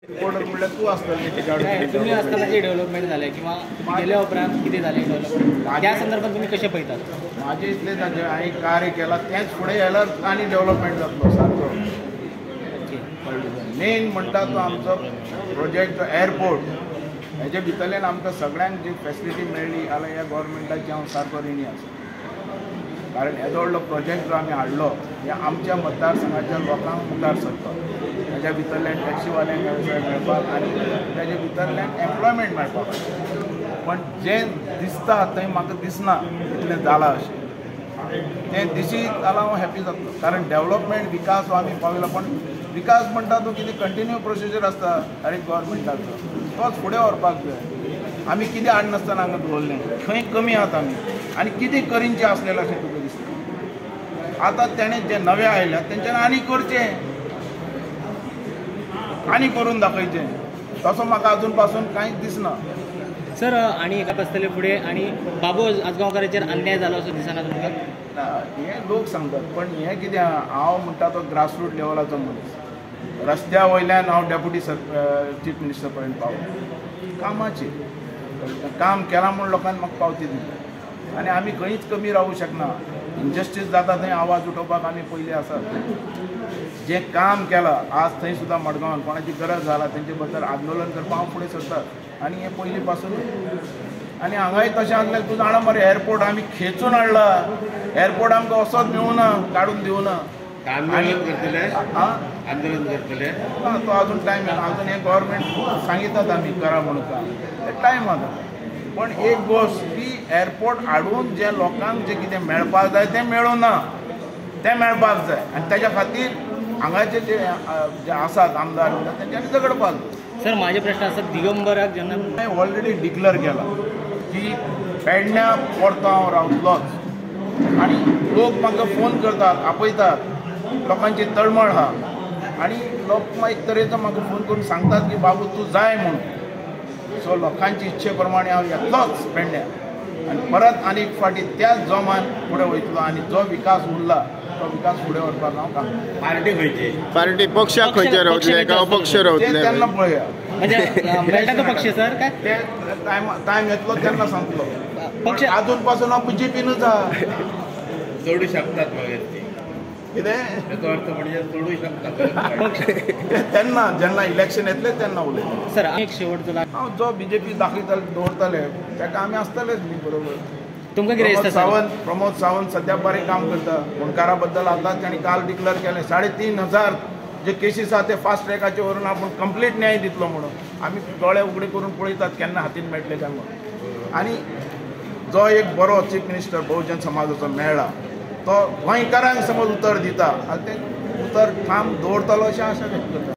Reporter म्हणल्यार तूं आसतलें तुम्ही असताना जे डेव्हलपमेंट झाले किंवा गेल्या उपरांत किती झाले डेव्हलपमेंट त्या संदर्भात तुम्ही कसे पळयतात? माझे इतलें जालें हांवें कार्य केलां तेंच फुडें येल्यार आनी डेव्हलपमेंट जातलो सारको. मेन म्हणटा तो आमचो प्रोजेक्ट एअरपोर्ट हेजे भितरल्यान आमकां सगळ्यांक जी फॅसिलिटी मेळ्ळी जाल्यार ह्या गव्हर्मेंटाची हांव सारको रिणी आसा. कारण येदो व्हडलो प्रोजेक्ट जो आमी हाडलो हे आमच्या मतदारसंघाच्या लोकांक मुखार सरता. तेज्या भितरल्यान टॅक्सीवाल्यांक वेवसाय मेळपाक आनी तेजे भितरल्यान एम्प्लॉयमेंट मेळपाक. पण जें दिसता थंय म्हाका दिसना इतलें जाला अशें. तें दिशीत जाल्यार हांव हॅपी जातलो. कारण डेव्हलपमेंट विकास हो आमी पावयलो. पण विकास म्हणटा तो कितें कंटिन्यू प्रोसिजर आसता हर एक गव्हर्मेंटाचो तोच फुडें व्हरपाक जाय. आमी कितें हाडनासतना हांगा दवरलें खंय कमी आहात आमी आनी कितें करिनचें आसलेलें अशें तुका दिसता. आतां तेणें जे नवे आयल्यात तेंच्यानी आनी करचें आनी करून दाखयचें. तसो म्हाका अजून पासून कांयच दिसना. सर आणि एका बसतले फुडें आणि बाबू आजगांवकाराचेर अन्याय जालो असो दिसना तुमकां? हे लोक सांगतात पण हें कितें हांव म्हणटा तो ग्रासरूट लेवलाचो मनीस. रस्त्या वयल्यान हांव डेप्युटी चीफ मिनिस्टर पर्यंत पावलो. कामाची काम केलां म्हूण लोकांनी म्हाका पावती दिली आनी आमी खंयच कमी रावूंक शकना. इनजस्टीस जाता थंय आवाज उठोवपाक आमी पयलीं आसात. जें काम केलां आज थंय सुद्दां मडगांवान कोणाची गरज जाला तेंचे बद्दल आंदोलन करपाक हांव फुडें सरतात आनी हें पयलीं पासून. आनी हांगाय तशें आसलें तूं जाणा मरे एअरपोर्ट आमी खेचून हाडला. एअरपोर्ट आमकां असोच मेळूना काडून दिवना. आंदोलन करतले तो अजून टायम येना. अजून हे गव्हर्मेंट सांगितात आमी करा म्हणून काम टायम आसा. पण एक गोश्ट की एअरपोर्ट हाडून जे लोकांक जे कितें मेळपाक जाय तें मेळूना. तें मेळपाक जाय आनी तेज्या खातीर हांगाचे जे आसात आमदार तेंच्यांनी झगडपाक जाय. सर माझे प्रश्न आसात दिगंबराक जेन्ना हांवें ऑलरेडी डिक्लेअर केला की पेडण्या परतो हांव रावतलोच. आनी लोक म्हाका फोन करतात आपयतात लोकांची तळमळ आहा आनी लोक एक तरेचो म्हाका फोन करून सांगतात की बाबू तूं जाय म्हणून. सो लोकांची इच्छे प्रमाणे हांव येतलोच पेडण्या आनी परत आनी एक फावटी त्याच जोमान फुडें वयतलो आनी जो विकास उरला तो विकास फुडें व्हरपाक हांव काम. पार्टी खंयची? पार्टी पक्षाक खंयचे रावतले काय अपक्ष रावतले तेन्ना पळया. म्हणजे मेळटा तो पक्ष सर काय ते टायम येतलो तेन्ना सांगतलो. पक्ष अजून पासून हांव बीजेपीनूच आहा. सोडू शकतात मागीर ती कितें तेचो अर्थ म्हणजे सोडू शकतात तेन्ना जेन्ना इलेक्शन येतले तेन्ना उलयतले. सर एक शेवटचो हांव जो बीजेपी दाखयतले दवरतले ताका आमी आसतलेच न्ही बरोबर. तुमकां कितें दिसता? प्रमोद सावंत सद्या बरें काम करता. गुणकारा बद्दल आतां तांणी काल डिक्लेअर केलें 3,500 जे केसीस आहा ते फास्ट ट्रॅकाचे व्हरून आपूण कंप्लीट न्याय दितलो म्हणून. आमी दोळे उगडे करून पळयतात केन्ना हातीन मेळटले तेन्ना. आनी जो एक बरो चीफ मिनिस्टर बहुजन समाजाचो मेळ्ळा तो गोंयकारांक समज उतर दिता तें उतर ठाम दवरतलो अशें आशा व्यक्त करता.